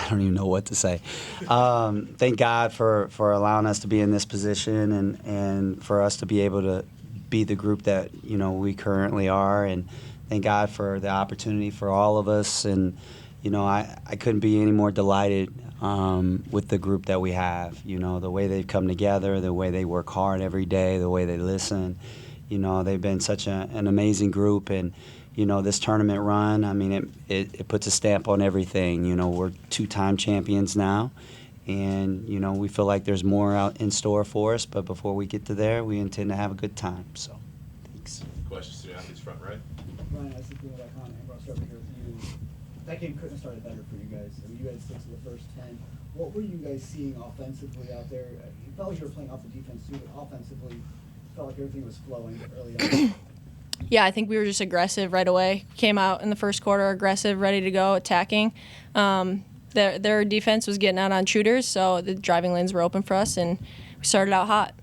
I don't even know what to say. Thank God for allowing us to be in this position and for us to be able to be the group that we currently are, and thank God for the opportunity for all of us. And I couldn't be any more delighted with the group that we have. The way they've come together, the way they work hard every day, the way they listen. They've been such an amazing group, and this tournament run, I mean, it puts a stamp on everything. We're two-time champions now, and we feel like there's more out in store for us. But before we get to there, we intend to have a good time. So, thanks. Questions to the athletes front right? Ryan, I think that comment. I'll start over here with you. That game couldn't have started better for you guys. I mean, you had 6 of the first 10. What were you guys seeing offensively out there? It felt like you were playing off the defense too, but offensively, it felt like everything was flowing early on. Yeah, I think we were just aggressive right away. Came out in the first quarter aggressive, ready to go, attacking. Their defense was getting out on shooters, so the driving lanes were open for us, and we started out hot.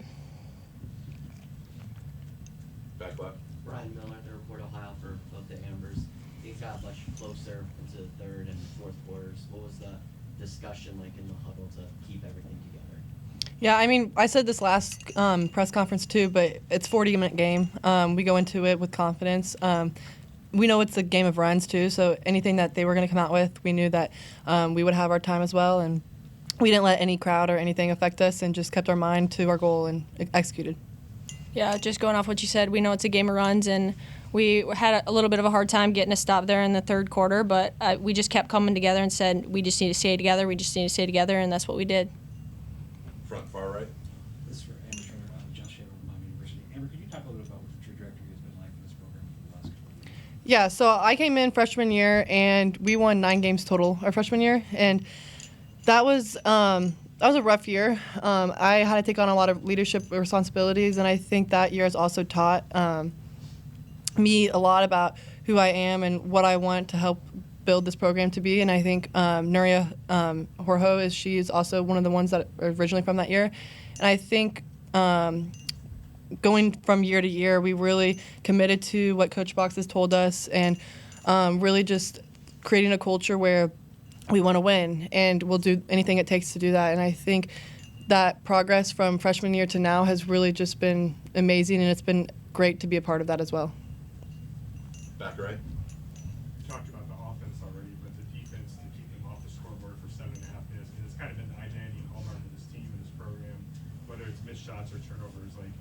Back left. Ryan Miller, the Report Ohio for both the Ambers. Things got much closer into the third and fourth quarters. What was the discussion like in the huddle to keep everything together? Yeah, I mean, I said this last press conference too, but it's a 40-minute game. We go into it with confidence. We know it's a game of runs too, so anything that they were going to come out with, we knew that we would have our time as well, and we didn't let any crowd or anything affect us and just kept our mind to our goal and executed. Yeah, just going off what you said, we know it's a game of runs, and we had a little bit of a hard time getting a stop there in the third quarter, but we just kept coming together and said, we just need to stay together, and that's what we did. Front far right. This is for Amber Tretter, John Shaver from Miami University. Amber, could you talk a little bit about what the trajectory has been like for this program for the last couple of years? Yeah, so I came in freshman year, and we won 9 games total our freshman year, and that was a rough year. I had to take on a lot of leadership responsibilities, and I think that year has also taught me a lot about who I am and what I want to help build this program to be. And I think Nuria Horho she's also one of the ones that are originally from that year. And I think going from year to year, we really committed to what Coach Box has told us, and really just creating a culture where we want to win, and we'll do anything it takes to do that. And I think that progress from freshman year to now has really just been amazing, and it's been great to be a part of that as well. Back right. You talked about the offense already, but the defense to keep them off the scoreboard for 7.5 minutes, and it's kind of been the identity and hallmark of this team and this program, whether it's missed shots or turnovers. Like,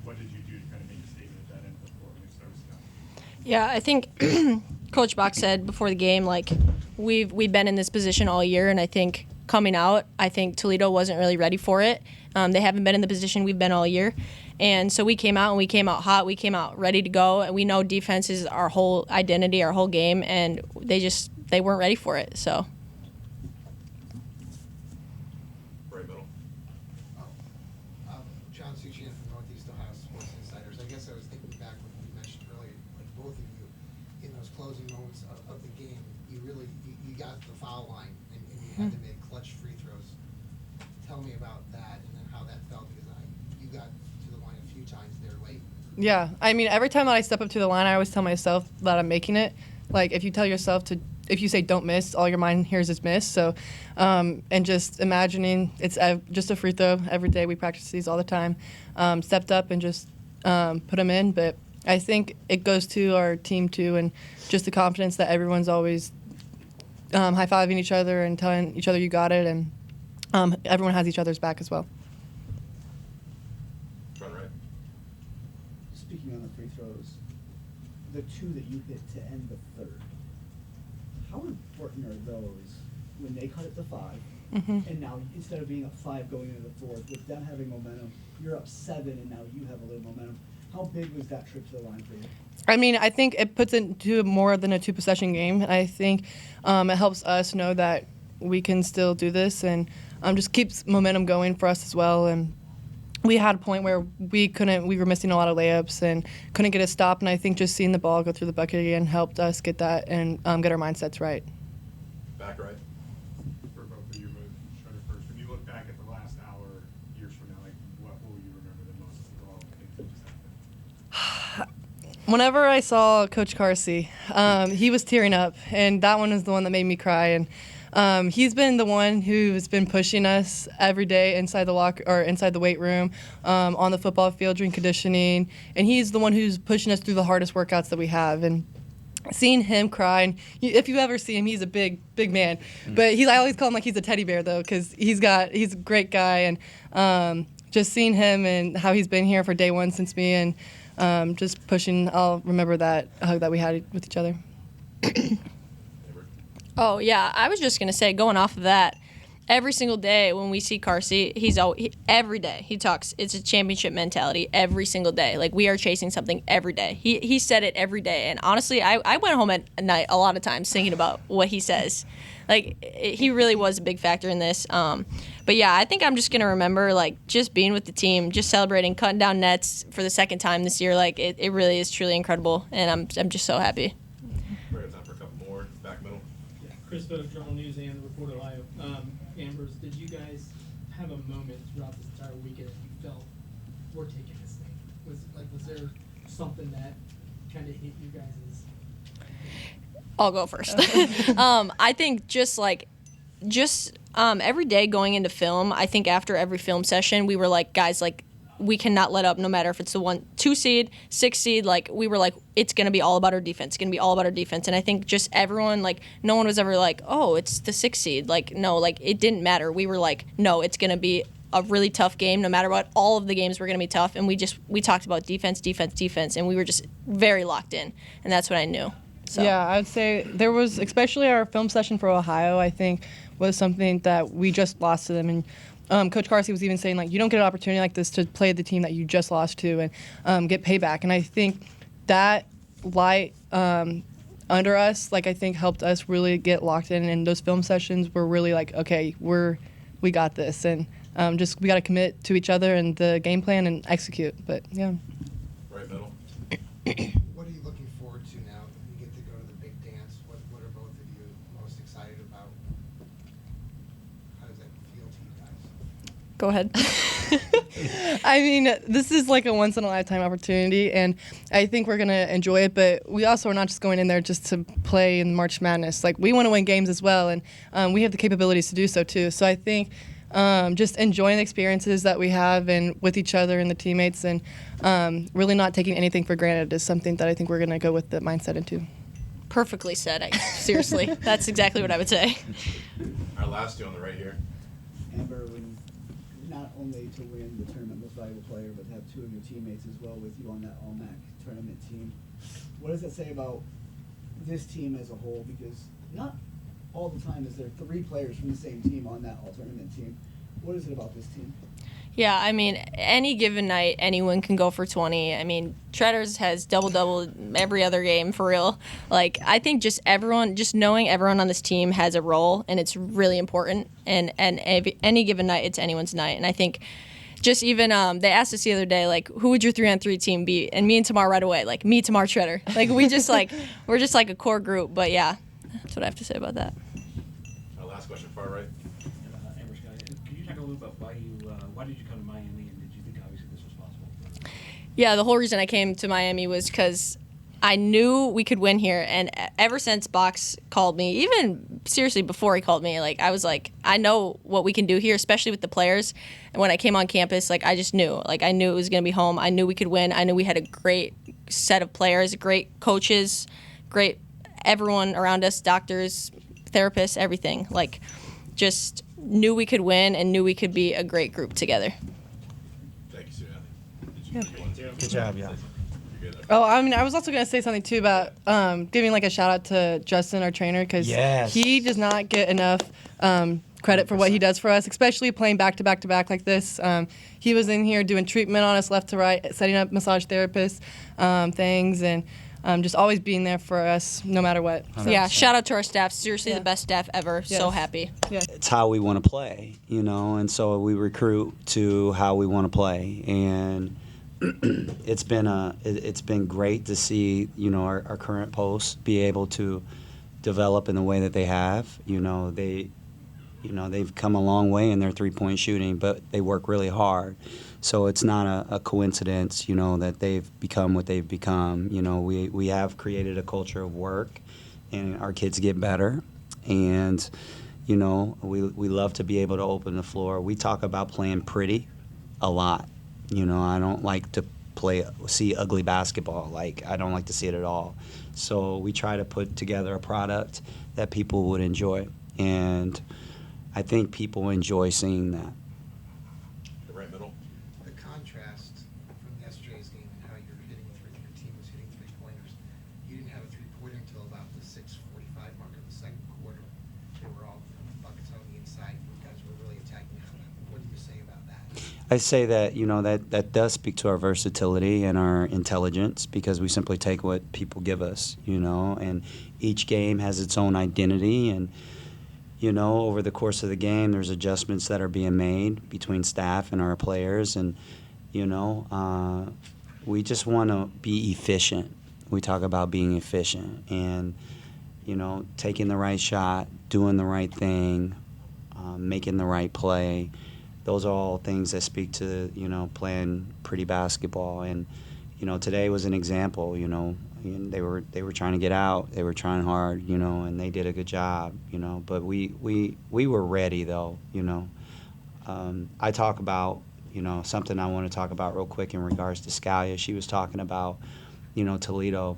what did you do to kind of make a statement at that end of the floor when it starts to come? Yeah, I think Coach Box said before the game, like, we've been in this position all year, and I think coming out, I think Toledo wasn't really ready for it. They haven't been in the position we've been all year. And so we came out, and we came out hot. We came out ready to go. And we know defense is our whole identity, our whole game, and they weren't ready for it. So. Right middle. John Suchian from Northeast Ohio Sports Insiders. I guess I was thinking back when you mentioned earlier, like both of you, in those closing moments of the game, you got the foul line, and you had to make clutch free throws. Tell me about that, and then how that felt, because you got to the line a few times there late. Yeah, I mean, every time that I step up to the line, I always tell myself that I'm making it. Like, if you say don't miss, all your mind hears is miss. So, and just imagining it's just a free throw every day. We practice these all the time. Stepped up and just put them in. But I think it goes to our team too, and just the confidence that everyone's always high-fiving each other and telling each other you got it, and everyone has each other's back as well. Front right. Speaking on the free throws, the 2 that you hit to end the third, how important are those when they cut it to 5, and now instead of being up 5 going into the fourth, with them having momentum, you're up 7, and now you have a little momentum. How big was that trip to the line for you? I mean, I think it puts it into more than a 2-possession game. I think it helps us know that we can still do this, and just keeps momentum going for us as well. And we had a point where we were missing a lot of layups and couldn't get a stop, and I think just seeing the ball go through the bucket again helped us get that and get our mindsets right. Back right. For both of you, but Tretter first. When you look back at the last hour, years from now, like what will you remember the most of all the things that just happened? Whenever I saw Coach Carsey, he was tearing up, and that one was the one that made me cry. And He's been the one who's been pushing us every day inside the locker or inside the weight room, on the football field during conditioning, and he's the one who's pushing us through the hardest workouts that we have. And seeing him cry, and if you ever see him, he's a big man. But I always call him like he's a teddy bear though, because he's a great guy, and just seeing him and how he's been here for day one since me, and just pushing. I'll remember that hug that we had with each other. Oh, yeah. I was just going to say, going off of that, every single day when we see Carsey, every day he talks, it's a championship mentality every single day. Like, we are chasing something every day. He said it every day. And honestly, I went home at night a lot of times thinking about what he says. Like, he really was a big factor in this. But yeah, I think I'm just going to remember, like, just being with the team, just celebrating, cutting down nets for the second time this year. Like, it really is truly incredible. And I'm just so happy. We have time for a couple more. Back middle. Yeah, Chris Vogt, Journal News and Report Ohio. Ambers, did you guys have a moment throughout this entire weekend that you felt we're taking this thing? Was there something that kind of hit you guys as? I'll go first. I think every day going into film, I think after every film session, we were like, guys, like, we cannot let up no matter if it's the 1-2 seed, 6 seed. Like, we were like, it's going to be all about our defense. It's going to be all about our defense. And I think just everyone, like, no one was ever like, oh, it's the 6 seed. Like, no, like, it didn't matter. We were like, no, it's going to be a really tough game no matter what. All of the games were going to be tough. And we talked about defense. And we were just very locked in. And that's what I knew. So. Yeah, I would say there was, especially our film session for Ohio, I think, was something that we just lost to them. And Coach Carsey was even saying, like, you don't get an opportunity like this to play the team that you just lost to and get payback. And I think that light under us, like, I think helped us really get locked in. And those film sessions were really like, okay, we got this. And just we got to commit to each other and the game plan and execute. But, yeah. Right middle. What are you looking forward to now that you get to go to the big dance? What are both of you most excited about? How does that feel to you guys? Go ahead. I mean, this is like a once-in-a-lifetime opportunity, and I think we're going to enjoy it, but we also are not just going in there just to play in March Madness. Like, we want to win games as well, and we have the capabilities to do so, too. So I think just enjoying the experiences that we have and with each other and the teammates, and really not taking anything for granted is something that I think we're going to go with the mindset into. Perfectly said. Seriously. That's exactly what I would say. Our last two on the right here. Amber, not only to win the tournament most valuable player, but to have two of your teammates as well with you on that All-MAC tournament team. What does that say about this team as a whole? Because not all the time is there 3 players from the same team on that All-Tournament team. What is it about this team? Yeah, I mean, any given night, anyone can go for 20. I mean, Tretters has double-double every other game, for real. Like, I think just knowing everyone on this team has a role, and it's really important. And any given night, it's anyone's night. And I think just even, they asked us the other day, like, who would your 3-on-3 team be? And me and Tamar right away, like, me, Tamar, Tretter. Like, we're just like a core group. But, yeah, that's what I have to say about that. Our last question, far right. Amber, could you talk a little about why did you come to Miami, and did you think obviously this was possible? Yeah, the whole reason I came to Miami was because I knew we could win here, and ever since Box called me, even seriously before he called me, like, I was like, I know what we can do here, especially with the players. And when I came on campus, like, I just knew. Like, I knew it was going to be home. I knew we could win. I knew we had a great set of players, great coaches, great everyone around us, doctors, therapists, everything. Like, just knew we could win and knew we could be a great group together. Thank you, Sue. Good job, yeah. You're good. Oh, I mean, I was also going to say something, too, about giving, like, a shout-out to Justin, our trainer, because Yes. he does not get enough credit for what he does for us, especially playing back-to-back-to-back like this. He was in here doing treatment on us left to right, setting up massage therapist things, and just always being there for us no matter what. So, Yeah, shout out to our staff. Seriously, Yeah. the best staff ever. So Yes. happy. Yeah. It's how we want to play, and so we recruit to how we want to play, and it's been great to see our current posts be able to develop in the way that they have. They've come a long way in their 3-point shooting, but they work really hard. So it's not a coincidence, that they've become what they've become. We have created a culture of work, and our kids get better. And, You know, we love to be able to open the floor. We talk about playing pretty a lot. You know, I don't like to see ugly basketball. Like, I don't like to see it at all. So we try to put together a product that people would enjoy. And I think people enjoy seeing that. The right middle. The contrast from yesterday's game and how you're hitting your team was hitting 3-pointers. You didn't have a 3-pointer until about the 6:45 mark of the second quarter. They were all buckets on the inside. You guys were really attacking. What do you say about that? I say that, you know, that does speak to our versatility and our intelligence, because we simply take what people give us, you know, and each game has its own identity. And, you know, over the course of the game, there's adjustments that are being made between staff and our players. And, you know, we just want to be efficient. We talk about being efficient and, you know, taking the right shot, doing the right thing, making the right play. Those are all things that speak to, you know, playing pretty basketball. And, you know, today was an example. You know, and they were trying to get out. They were trying hard, you know, and they did a good job, you know. But we were ready, though, you know. I talk about, you know, something I want to talk about real quick in regards to Scalia. She was talking about, you know, Toledo.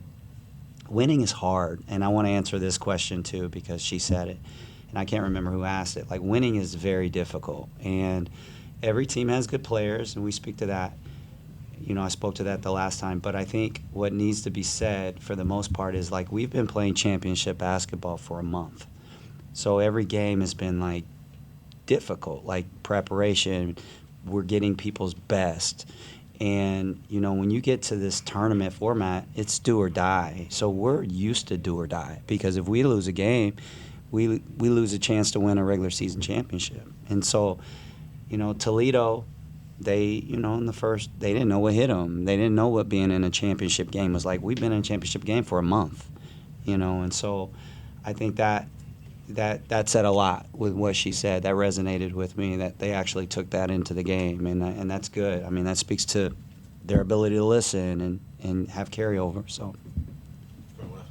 Winning is hard, and I want to answer this question too, because she said it, and I can't remember who asked it. Like, winning is very difficult, and every team has good players, and we speak to that. You know, I spoke to that the last time, but I think what needs to be said for the most part is, like, we've been playing championship basketball for a month, so every game has been, like, difficult, like preparation. We're getting people's best. And, you know, when you get to this tournament format, it's do or die. So we're used to do or die, because if we lose a game, we lose a chance to win a regular season championship. And so, you know, Toledo, they, you know, in the first, they didn't know what hit them. They didn't know what being in a championship game was like. We've been in a championship game for a month, you know, and so I think that said a lot with what she said. That resonated with me, that they actually took that into the game, and that's good. I mean, that speaks to their ability to listen and have carryover. So, Front left.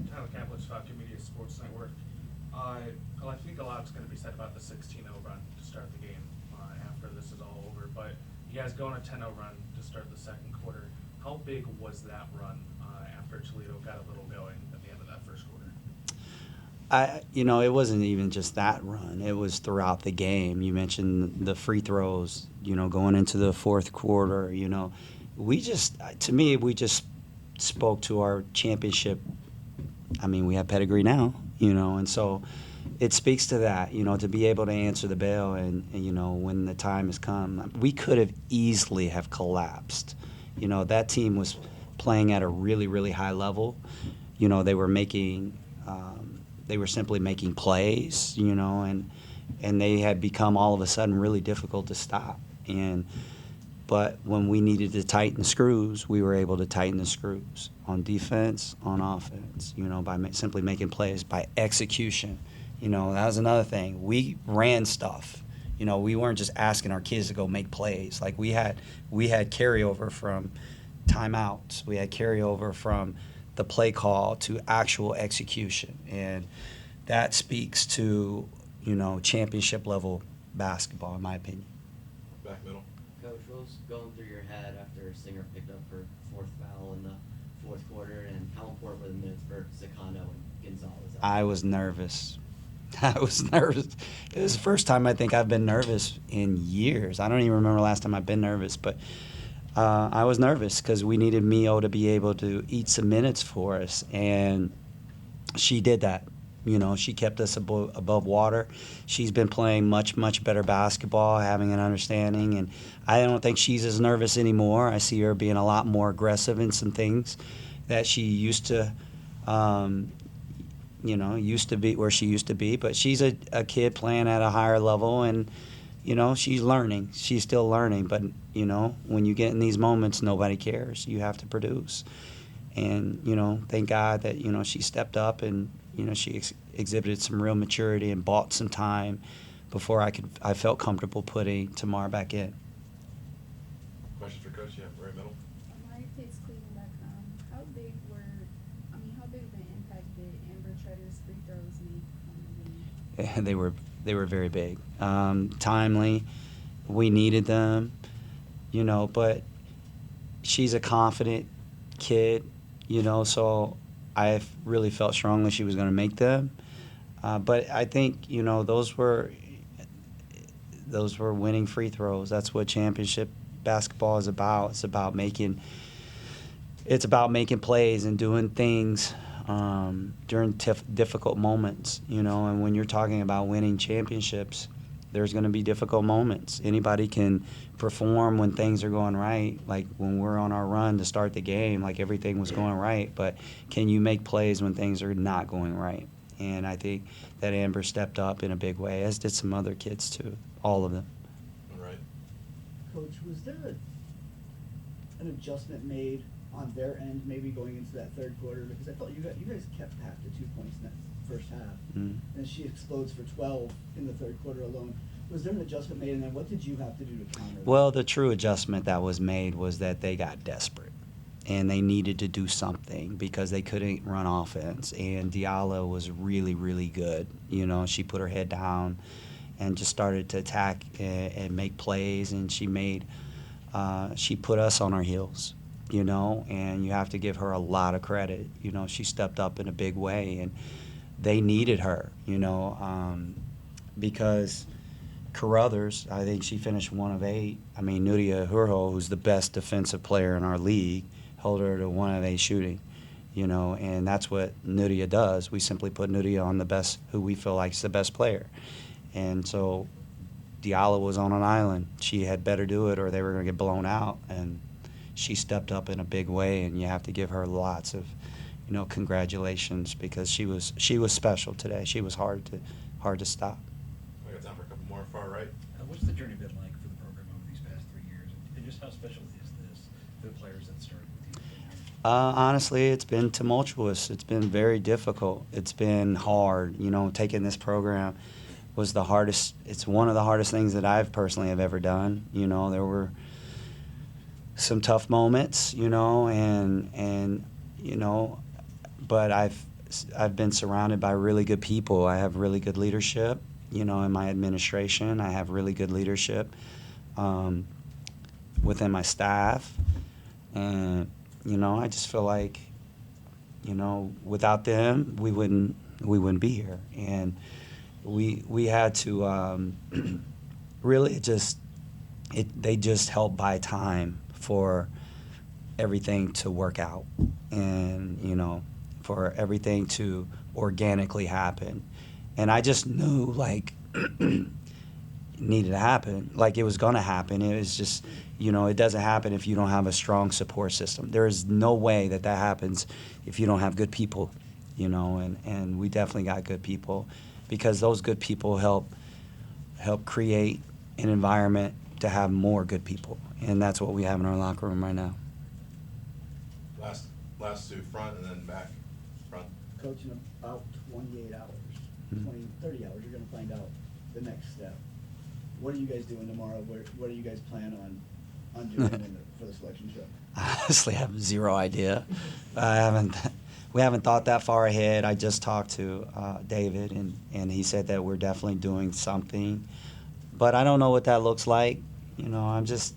Tyler Kaplan's Fox Media Sports Network. Well, I think a lot's going to be said about the 16-0 run to start the game after this is all over. But you guys go on a 10-0 run to start the second quarter. How big was that run after Toledo got a little going at the end of that first quarter? you know, it wasn't even just that run. It was throughout the game. You mentioned the free throws, you know, going into the fourth quarter. You know, we just spoke to our championship. I mean, we have pedigree now, you know, and so it speaks to that, you know, to be able to answer the bell and you know, when the time has come. We could have easily have collapsed. You know, that team was playing at a really, really high level. You know, they were simply making plays, you know, and they had become all of a sudden really difficult to stop. But when we needed to tighten the screws, we were able to tighten the screws on defense, on offense, you know, by simply making plays, by execution. You know, that was another thing. We ran stuff. You know, we weren't just asking our kids to go make plays. Like, we had carryover from timeouts. We had carryover from the play call to actual execution. And that speaks to, you know, championship level basketball, in my opinion. Back middle. Coach, what was going through your head after Singer picked up her fourth foul in the fourth quarter, and how important were the minutes for Zaccano and Gonzalez? I was nervous. I was nervous. It was the first time I think I've been nervous in years. I don't even remember the last time I've been nervous, but I was nervous because we needed Mio to be able to eat some minutes for us, and she did that. You know, she kept us above water. She's been playing much, much better basketball, having an understanding, and I don't think she's as nervous anymore. I see her being a lot more aggressive in some things that she used to, used to be where she used to be. But she's a kid playing at a higher level, and, you know, she's learning. She's still learning. But, you know, when you get in these moments, nobody cares. You have to produce. And, you know, thank God that, you know, she stepped up and, you know, she exhibited some real maturity and bought some time before I felt comfortable putting Tamar back in. Questions for Coach? Yeah, right middle. How big of an impact did Amber Tretter's free throws make on the game? they were very big. Timely, we needed them, but she's a confident kid, so I really felt strongly she was going to make them. But I think, those were winning free throws. That's what championship basketball is about. It's about making plays and doing things during difficult moments, and when you're talking about winning championships, there's going to be difficult moments. Anybody can perform when things are going right, like when we're on our run to start the game, like everything was going right, but can you make plays when things are not going right? And I think that Amber stepped up in a big way, as did some other kids too, all of them. All right. Coach, was there an adjustment made on their end, maybe going into that third quarter? Because I felt you guys kept Pat to 2 points in that first half, Mm. and she explodes for 12 in the third quarter alone. Was there an adjustment made, and then what did you have to do to counter that? Well, the true adjustment that was made was that they got desperate, and they needed to do something because they couldn't run offense. And Diallo was really, really good. She put her head down and just started to attack and make plays, and she put us on our heels. And you have to give her a lot of credit. She stepped up in a big way, and they needed her. Because Carruthers, I think she finished 1 of 8. I mean, Nudia Hurho, who's the best defensive player in our league, held her to 1 of 8 shooting. And that's what Nudia does. We simply put Nudia on the best, who we feel like is the best player. And so Diallo was on an island. She had better do it or they were going to get blown out. And she stepped up in a big way, and you have to give her lots of, congratulations, because she was special today. She was hard to stop. I got time for a couple more. Far right. What's the journey been like for the program over these past 3 years? And just how special is this for the players that started with you? Honestly, it's been tumultuous. It's been very difficult. It's been hard. Taking this program was the hardest. It's one of the hardest things that I've personally have ever done. There were some tough moments, but I've been surrounded by really good people. I have really good leadership, in my administration. I have really good leadership within my staff, and I just feel like, without them, we wouldn't be here, and we had to really they just helped buy time for everything to work out, and for everything to organically happen. And I just knew, like, it needed to happen, like it was going to happen. It was just, it doesn't happen if you don't have a strong support system. There is no way that happens if you don't have good people, and we definitely got good people, because those good people help create an environment to have more good people, and that's what we have in our locker room right now. Last two, front and then back. Front. Coach, in about 28 hours, 30 hours, you're going to find out the next step. What are you guys doing tomorrow? What do you guys plan on doing for the selection show? I honestly have zero idea. We haven't thought that far ahead. I just talked to David, and he said that we're definitely doing something, but I don't know what that looks like. I'm just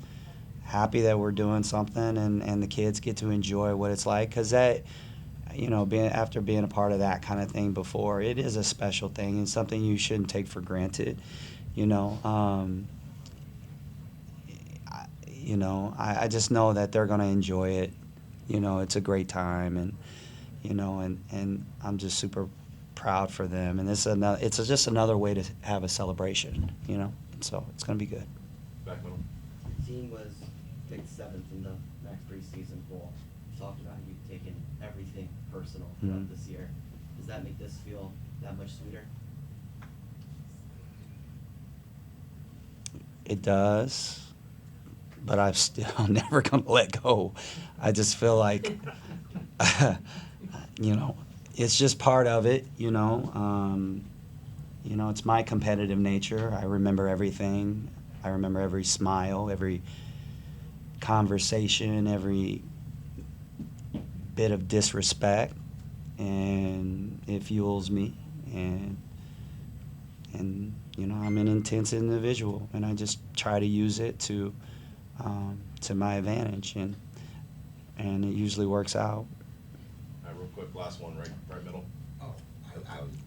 happy that we're doing something, and the kids get to enjoy what it's like, because that, after being a part of that kind of thing before, it is a special thing and something you shouldn't take for granted. I just know that they're going to enjoy it. It's a great time, and and I'm just super proud for them. And it's just another way to have a celebration, and so it's going to be good. Back middle. Your team was picked 7th in the MAC preseason poll. You talked about you taking everything personal throughout this year. Does that make this feel that much sweeter? It does, but I'm still never going to let go. I just feel like, it's just part of it, it's my competitive nature. I remember everything. I remember every smile, every conversation, every bit of disrespect, and it fuels me. And you know, I'm an intense individual, and I just try to use it to my advantage, and it usually works out. All right, real quick, last one, right middle. Oh,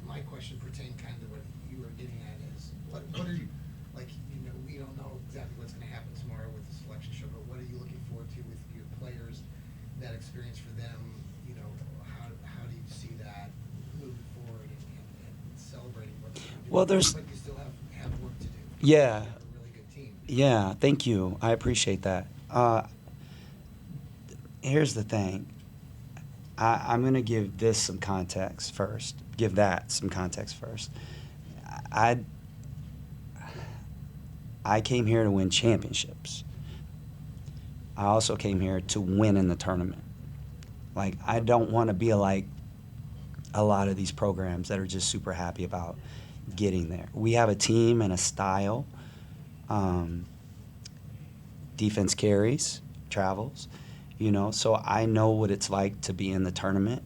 my question pertained kind of what you were getting at is, what are you, like, you know, we don't know exactly what's gonna happen tomorrow with the selection show, but what are you looking forward to with your players, that experience for them, you know, how do you see that moving forward and celebrating what they're doing? Well, there's- But you still have work to do. Yeah. You have a really good team. Yeah, thank you. I appreciate that. Here's the thing. I'm going to give this some context first. Give that some context first. I came here to win championships. I also came here to win in the tournament. Like, I don't want to be like a lot of these programs that are just super happy about getting there. We have a team and a style. Defense carries, travels, you know, so I know what it's like to be in the tournament.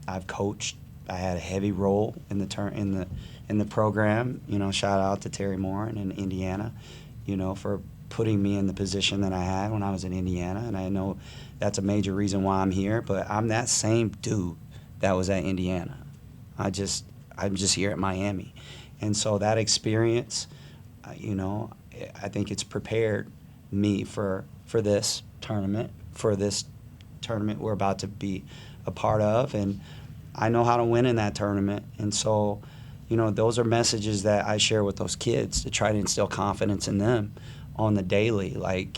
I've coached. I had a heavy role in the program. You know, shout out to Terry Moore in Indiana, you know, for putting me in the position that I had when I was in Indiana, and I know that's a major reason why I'm here. But I'm that same dude that was at Indiana. I'm just here at Miami, and so that experience, you know, I think it's prepared me for this tournament we're about to be a part of, and I know how to win in that tournament. And so, you know, those are messages that I share with those kids to try to instill confidence in them on the daily. Like,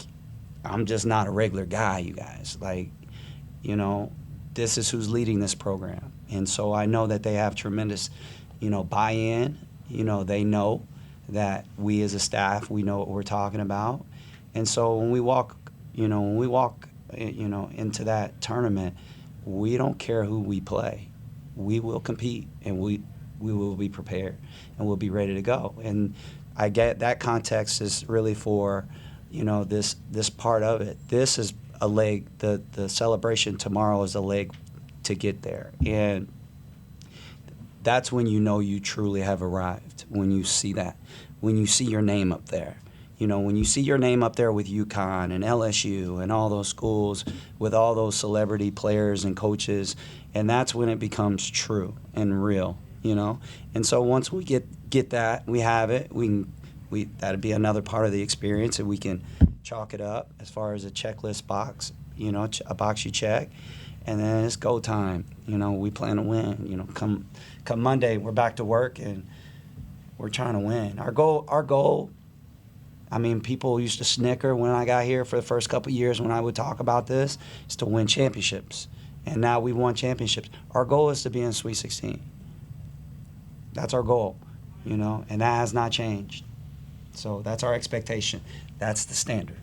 I'm just not a regular guy, you guys. Like, you know, this is who's leading this program. And so I know that they have tremendous, you know, buy-in. You know, they know that we as a staff, we know what we're talking about. And so when we walk into that tournament, we don't care who we play. We will compete, and we will be prepared, and we'll be ready to go. And I get that context is really for, you know, this part of it. This is a leg. The celebration tomorrow is a leg to get there, and that's when you know you truly have arrived. When you see that, when you see your name up there. You know, when you see your name up there with UConn and LSU and all those schools with all those celebrity players and coaches, and that's when it becomes true and real, you know. And so once we get that, we have it, that'd be another part of the experience, and we can chalk it up as far as a checklist box, you know, a box you check, and then it's go time. You know, we plan to win. You know, come Monday, we're back to work, and we're trying to win. Our goal, I mean, people used to snicker when I got here for the first couple of years when I would talk about this, is to win championships. And now we've won championships. Our goal is to be in Sweet 16. That's our goal, you know, and that has not changed. So that's our expectation. That's the standard.